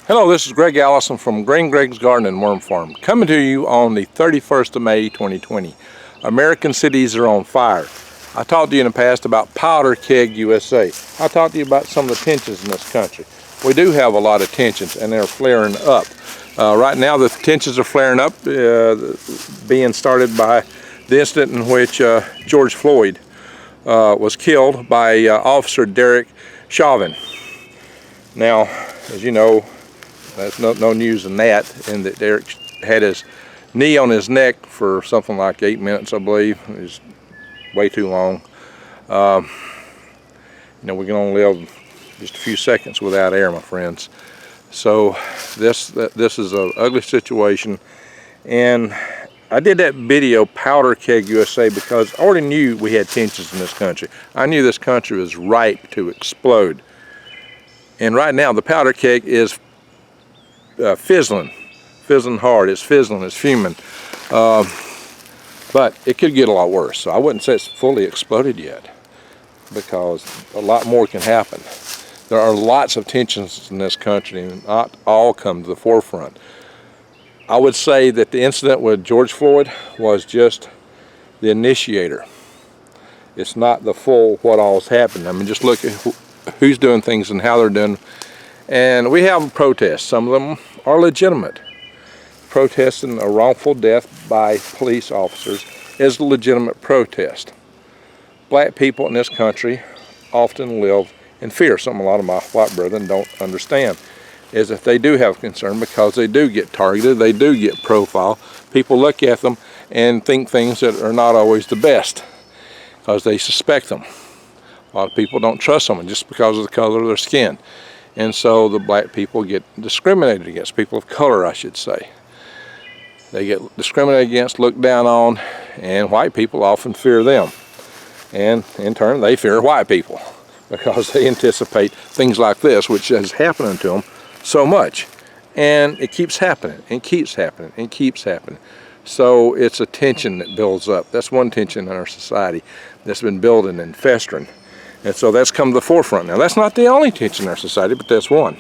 Hello, this is Greg Allison from Green Greg's Garden and Worm Farm, coming to you on the 31st of May 2020. American cities are on fire. I talked to you in the past about Powder Keg USA. I talked to you about some of the tensions in this country. We do have a lot of tensions and they're flaring up. Right now the tensions are flaring up, being started by the incident in which George Floyd was killed by Officer Derek Chauvin. Now, as you know, that's no news in that, and that Derek had his knee on his neck for something like 8 minutes, I believe. It was way too long. You know, we can only live just a few seconds without air, my friends. So this is an ugly situation, and I did that video, Powder Keg USA, because I already knew we had tensions in this country. I knew this country was ripe to explode. And right now the powder keg is fizzling hard. It's fizzling, it's fuming, but it could get a lot worse. So I wouldn't say it's fully exploded yet, because a lot more can happen. There are lots of tensions in this country, and not all come to the forefront. I would say that the incident with George Floyd was just the initiator. It's not the full what all's happened. I mean, just look at who's doing things and how they're doing. And we have protests. Some of them are legitimate. Protesting a wrongful death by police officers is a legitimate protest. Black people in this country often live in fear. Something a lot of my white brethren don't understand is that they do have concern, because they do get targeted, they do get profiled. People look at them and think things that are not always the best, because they suspect them. A lot of people don't trust someone just because of the color of their skin. And so the black people get discriminated against, people of color I should say. They get discriminated against, looked down on, and white people often fear them. And in turn they fear white people, because they anticipate things like this, which is happening to them so much. And it keeps happening, and keeps happening, and keeps happening. So it's a tension that builds up. That's one tension in our society that's been building and festering. And so that's come to the forefront. Now, that's not the only tension in our society, but that's one.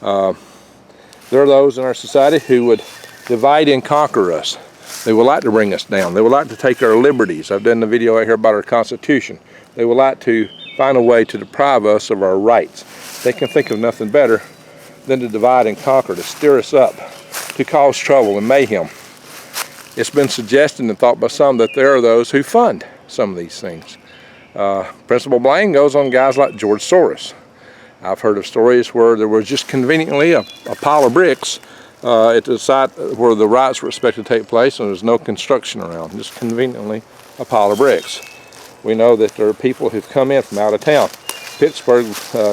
There are those in our society who would divide and conquer us. They would like to bring us down. They would like to take our liberties. I've done the video right here about our Constitution. They would like to find a way to deprive us of our rights. They can think of nothing better than to divide and conquer, to stir us up, to cause trouble and mayhem. It's been suggested and thought by some that there are those who fund some of these things. Principal blame goes on guys like George Soros. I've heard of stories where there was just conveniently a pile of bricks at the site where the riots were expected to take place, and there was no construction around, just conveniently a pile of bricks. We know that there are people who've come in from out of town. Pittsburgh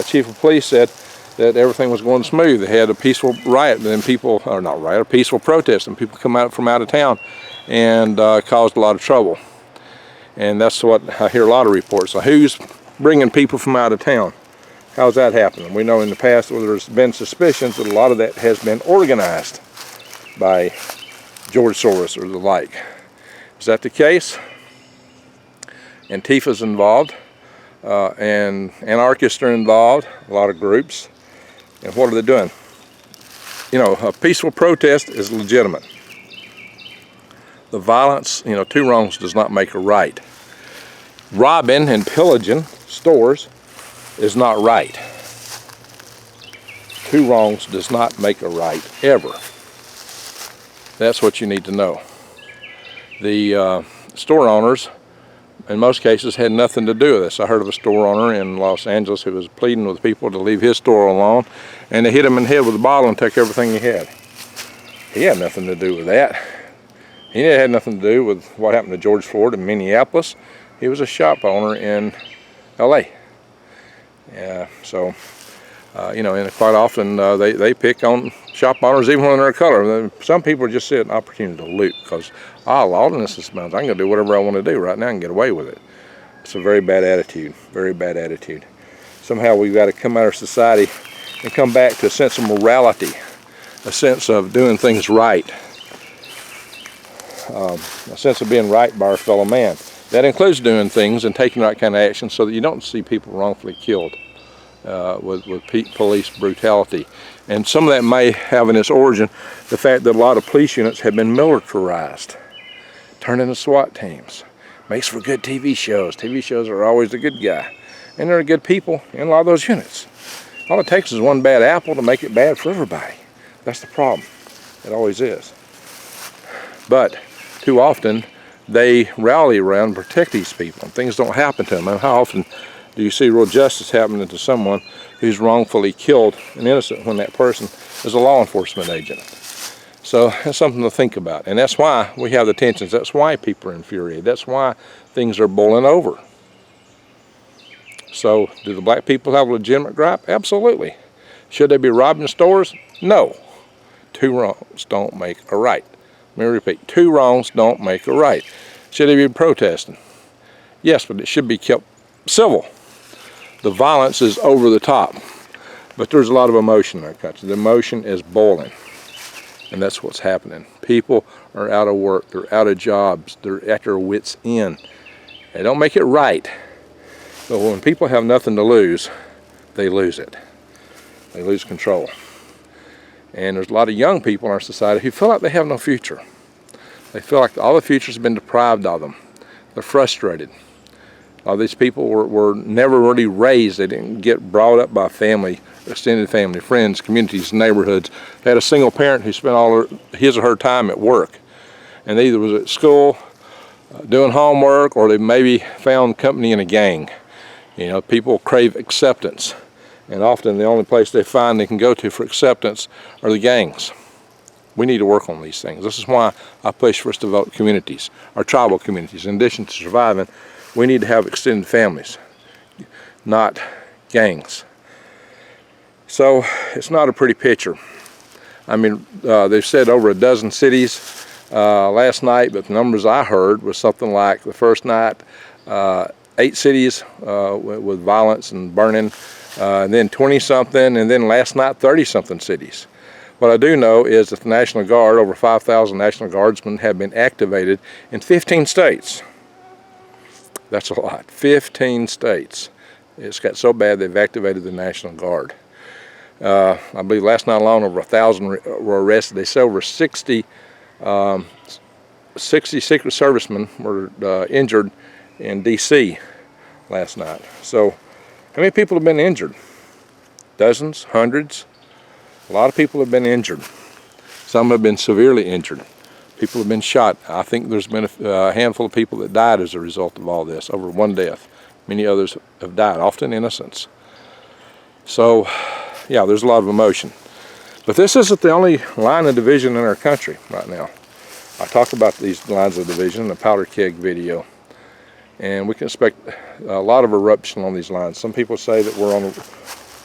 chief of police said that everything was going smooth. They had a peaceful riot, and then people, or not riot, a peaceful protest, and people come out from out of town and caused a lot of trouble. And that's what I hear a lot of reports. So who's bringing people from out of town? How's that happening? We know in the past there's been suspicions that a lot of that has been organized by George Soros or the like. Is that the case? Antifa's involved, and anarchists are involved, a lot of groups. And what are they doing? You know, a peaceful protest is legitimate. The violence, you know, two wrongs does not make a right. Robbing and pillaging stores is not right. Two wrongs does not make a right, ever. That's what you need to know. The store owners, in most cases, had nothing to do with this. I heard of a store owner in Los Angeles who was pleading with people to leave his store alone, and they hit him in the head with a bottle and took everything he had. He had nothing to do with that. He had nothing to do with what happened to George Floyd in Minneapolis. He was a shop owner in LA. So, you know, and quite often they pick on shop owners even when they're color. Some people just see an opportunity to loot, because lawlessness is bound. I can go do whatever I want to do right now and get away with it. It's a very bad attitude, very bad attitude. Somehow we've got to come out of our society and come back to a sense of morality, a sense of doing things right. A sense of being right by our fellow man. That includes doing things and taking the right kind of action so that you don't see people wrongfully killed. with police brutality. And some of that may have in its origin the fact that a lot of police units have been militarized, turned into SWAT teams. Makes for good TV shows. TV shows are always the good guy. And there are good people in a lot of those units. All it takes is one bad apple to make it bad for everybody. That's the problem. It always is. But too often they rally around and protect these people, and things don't happen to them. And how often do you see real justice happening to someone who's wrongfully killed an innocent when that person is a law enforcement agent? So that's something to think about, and that's why we have the tensions. That's why people are infuriated. That's why things are boiling over. So do the black people have a legitimate gripe? Absolutely. Should they be robbing stores? No. Two wrongs don't make a right. Let me repeat, two wrongs don't make a right. Should they be protesting? Yes, but it should be kept civil. The violence is over the top, but there's a lot of emotion in our country. The emotion is boiling, and that's what's happening. People are out of work, they're out of jobs, they're at their wits' end. They don't make it right, but when people have nothing to lose, they lose it. They lose control. And there's a lot of young people in our society who feel like they have no future. They feel like all the future's been deprived of them. They're frustrated. These people were never really raised. They didn't get brought up by family, extended family, friends, communities, neighborhoods. They had a single parent who spent all his or her time at work. And they either was at school, doing homework, or they maybe found company in a gang. You know, people crave acceptance. And often the only place they find they can go to for acceptance are the gangs. We need to work on these things. This is why I push for us to develop communities, our tribal communities. In addition to surviving, we need to have extended families, not gangs. So it's not a pretty picture. I mean, they've said over a dozen cities last night, but the numbers I heard was something like the first night, 8 cities with violence and burning, and then 20-something, and then last night 30-something cities. What I do know is that the National Guard, over 5,000 National Guardsmen have been activated in 15 states. That's a lot, 15 states. It's got so bad they've activated the National Guard. I believe last night alone over 1,000 were arrested. They say over 60 Secret Servicemen were injured in D.C. last night. So how many people have been injured? Dozens, hundreds? A lot of people have been injured. Some have been severely injured. People have been shot. I think there's been a handful of people that died as a result of all this, over one death. Many others have died, often innocents. So, yeah, there's a lot of emotion. But this isn't the only line of division in our country right now. I talked about these lines of division in the Powder Keg video. And we can expect a lot of eruption on these lines. Some people say that we're on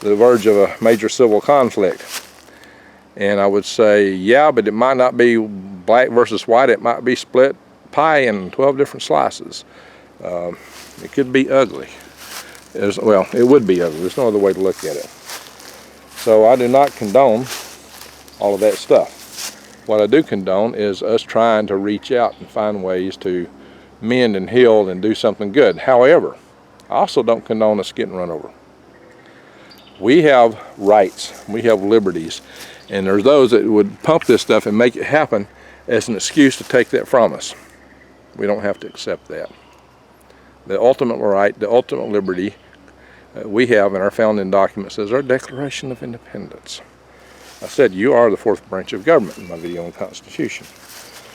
the verge of a major civil conflict. And I would say, yeah, but it might not be black versus white. It might be split pie in 12 different slices. It could be ugly. Well, it would be ugly. There's no other way to look at it. So I do not condone all of that stuff. What I do condone is us trying to reach out and find ways to mend and heal and do something good. However, I also don't condone us getting run over. We have rights, we have liberties, and there's those that would pump this stuff and make it happen as an excuse to take that from us. We don't have to accept that. The ultimate right, the ultimate liberty we have in our founding documents is our Declaration of Independence. I said you are the fourth branch of government in my video on the Constitution.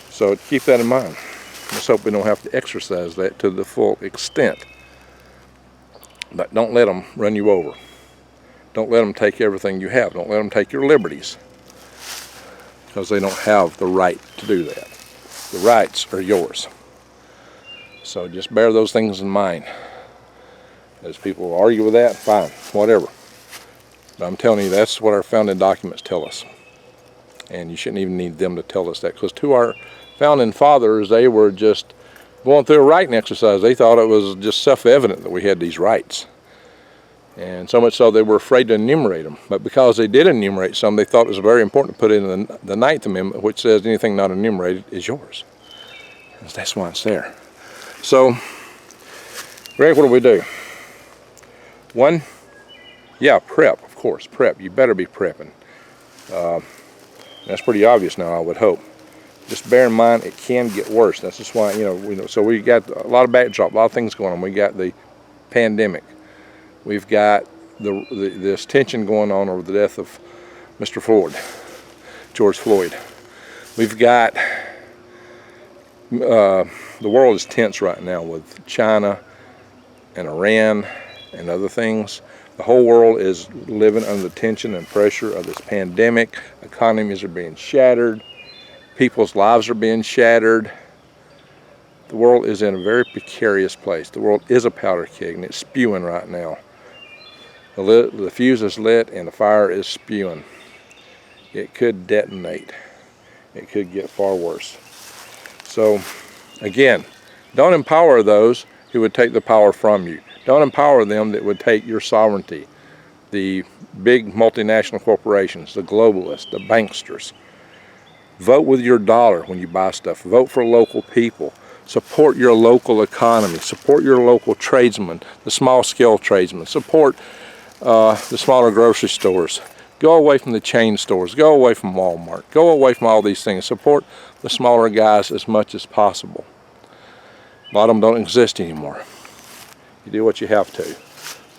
So keep that in mind. Let's hope we don't have to exercise that to the full extent. But don't let them run you over. Don't let them take everything you have. Don't let them take your liberties, because they don't have the right to do that. The rights are yours. So just bear those things in mind. As people argue with that, fine, whatever. But I'm telling you, that's what our founding documents tell us. And you shouldn't even need them to tell us that, because to our founding fathers, they were just going through a writing exercise. They thought it was just self-evident that we had these rights. And so much so they were afraid to enumerate them. But because they did enumerate some, they thought it was very important to put in the 9th Amendment, which says anything not enumerated is yours. That's why it's there. So, Greg, what do? 1, Yeah, prep, of course, prep. You better be prepping. That's pretty obvious now, I would hope. Just bear in mind, it can get worse. That's just why, so we got a lot of backdrop, a lot of things going on. We got the pandemic. We've got this tension going on over the death of Mr. Floyd, George Floyd. We've got, the world is tense right now with China and Iran and other things. The whole world is living under the tension and pressure of this pandemic. Economies are being shattered. People's lives are being shattered. The world is in a very precarious place. The world is a powder keg, and it's spewing right now. The fuse is lit and the fire is spewing. It could detonate. It could get far worse. So, again, don't empower those who would take the power from you. Don't empower them that would take your sovereignty. The big multinational corporations, the globalists, the banksters. Vote with your dollar when you buy stuff. Vote for local people. Support your local economy. Support your local tradesmen, the small-scale tradesmen. Support the smaller grocery stores. Go away from the chain stores. Go away from Walmart. Go away from all these things. Support the smaller guys as much as possible. A lot of them don't exist anymore. You do what you have to.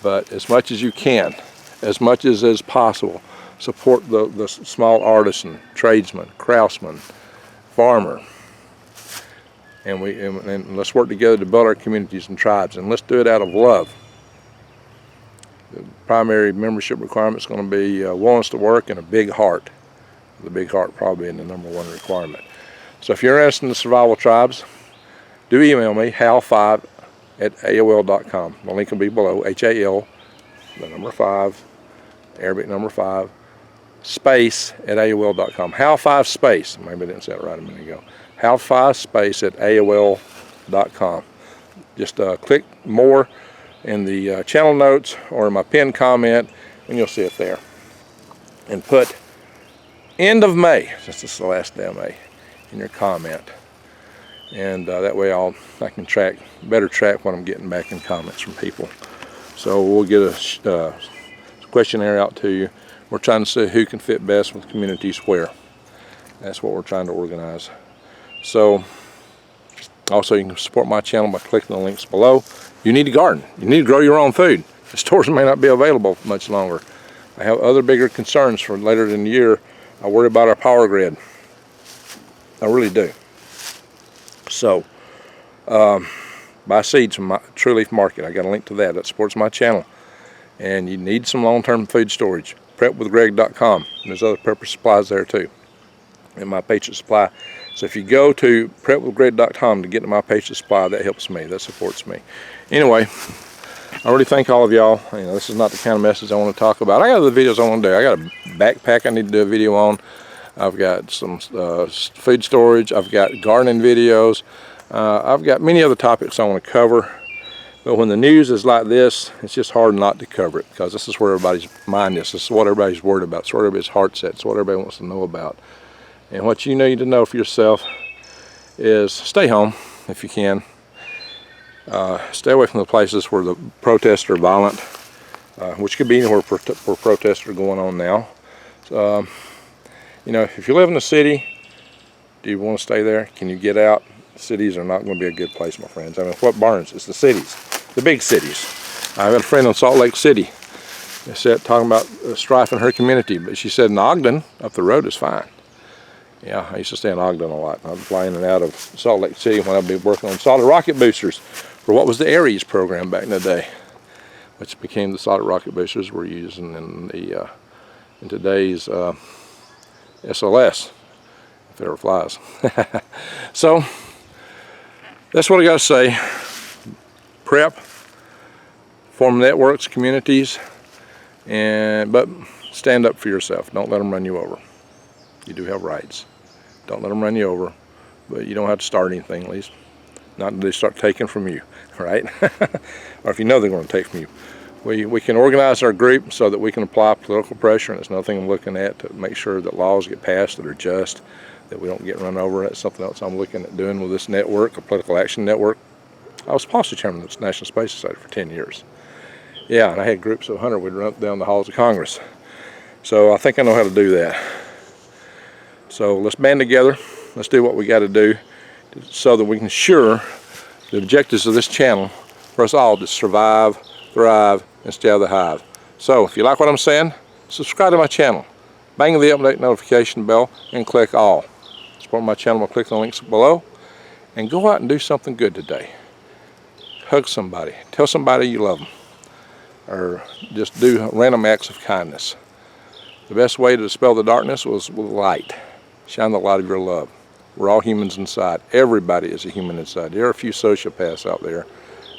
But as much as you can, as much as is possible, support the small artisan, tradesman, craftsman, farmer. And let's work together to build our communities and tribes. And let's do it out of love. The primary membership requirement is going to be willingness to work and a big heart. The big heart probably being the #1 requirement. So if you're interested in the survival tribes, do email me, hal5@aol.com. The link will be below, HAL, the number 5, Arabic number 5, space at AOL.com. Hal5 space, maybe I didn't say it right a minute ago. Hal5 space at AOL.com. Just click more in the channel notes or in my pinned comment, and you'll see it there. And put end of May, since it's the last day of May, in your comment. And that way I can better track what I'm getting back in comments from people. So we'll get a questionnaire out to you. We're trying to see who can fit best with communities where. That's what we're trying to organize. So also you can support my channel by clicking the links below. You need to garden. You need to grow your own food. The stores may not be available much longer. I have other bigger concerns for later in the year. I worry about our power grid. I really do. So, buy seeds from my True Leaf Market. I got a link to that. That supports my channel. And you need some long-term food storage. Prepwithgreg.com. There's other prepper supplies there too. And my Patriot Supply. So if you go to prepwithgreg.com to get to my Patriot Supply, that helps me. That supports me. Anyway, I really thank all of y'all. This is not the kind of message I want to talk about. I got other videos I want to do. I got a backpack I need to do a video on. I've got some food storage. I've got gardening videos. I've got many other topics I want to cover. But when the news is like this, it's just hard not to cover it, because this is where everybody's mind is. This is what everybody's worried about. It's where everybody's heart's at. It's what everybody wants to know about. And what you need to know for yourself is stay home if you can. Stay away from the places where the protests are violent, which could be anywhere where protests are going on now. So, if you live in a city, do you want to stay there? Can you get out? Cities are not going to be a good place, my friends. I mean, what burns? It's the cities, the big cities. I have a friend in Salt Lake City that said, talking about strife in her community, but she said in Ogden, up the road is fine. Yeah, I used to stay in Ogden a lot. I'd fly in and out of Salt Lake City when I'd be working on solid rocket boosters for what was the Aries program back in the day, which became the solid rocket boosters we're using in today's SLS, if it ever flies. So that's what I got to say. Prep, form networks, communities, but stand up for yourself. Don't let them run you over. You do have rights. Don't let them run you over, but you don't have to start anything, at least not until they start taking from you, right? Or if you know they're going to take from you. We can organize our group so that we can apply political pressure, and it's another thing I'm looking at to make sure that laws get passed that are just, that we don't get run over. That's something else I'm looking at doing with this network, a political action network. I was policy chairman of the National Space Society for 10 years. Yeah, and I had groups of 100. We'd run up down the halls of Congress. So I think I know how to do that. So let's band together. Let's do what we got to do so that we can ensure the objectives of this channel for us all to survive, thrive, and stay out of the hive. So if you like what I'm saying, subscribe to my channel. Bang the update notification bell and click all. Support my channel by clicking the links below. And go out and do something good today. Hug somebody. Tell somebody you love them. Or just do random acts of kindness. The best way to dispel the darkness was with light. Shine the light of your love. We're all humans inside. Everybody is a human inside. There are a few sociopaths out there,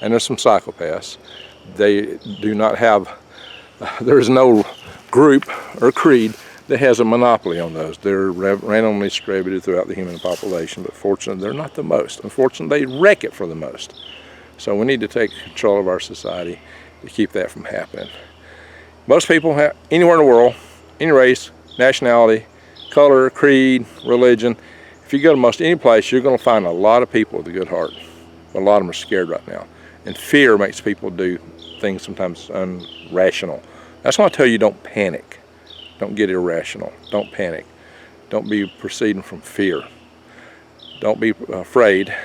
and there's some psychopaths. They do not have, there is no group or creed that has a monopoly on those. They're randomly distributed throughout the human population, but fortunately they're not the most. Unfortunately, they wreck it for the most. So we need to take control of our society to keep that from happening. Most people have, anywhere in the world, any race, nationality, color, creed, religion, if you go to most any place, you're going to find a lot of people with a good heart. A lot of them are scared right now. And fear makes people do things sometimes irrational. That's why I tell you, don't panic. Don't get irrational. Don't panic. Don't be proceeding from fear. Don't be afraid.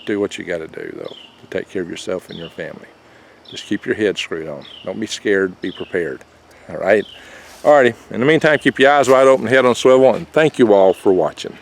Do what you got to do, though, to take care of yourself and your family. Just keep your head screwed on. Don't be scared. Be prepared. All right? Alrighty. In the meantime, keep your eyes wide open, head on swivel, and thank you all for watching.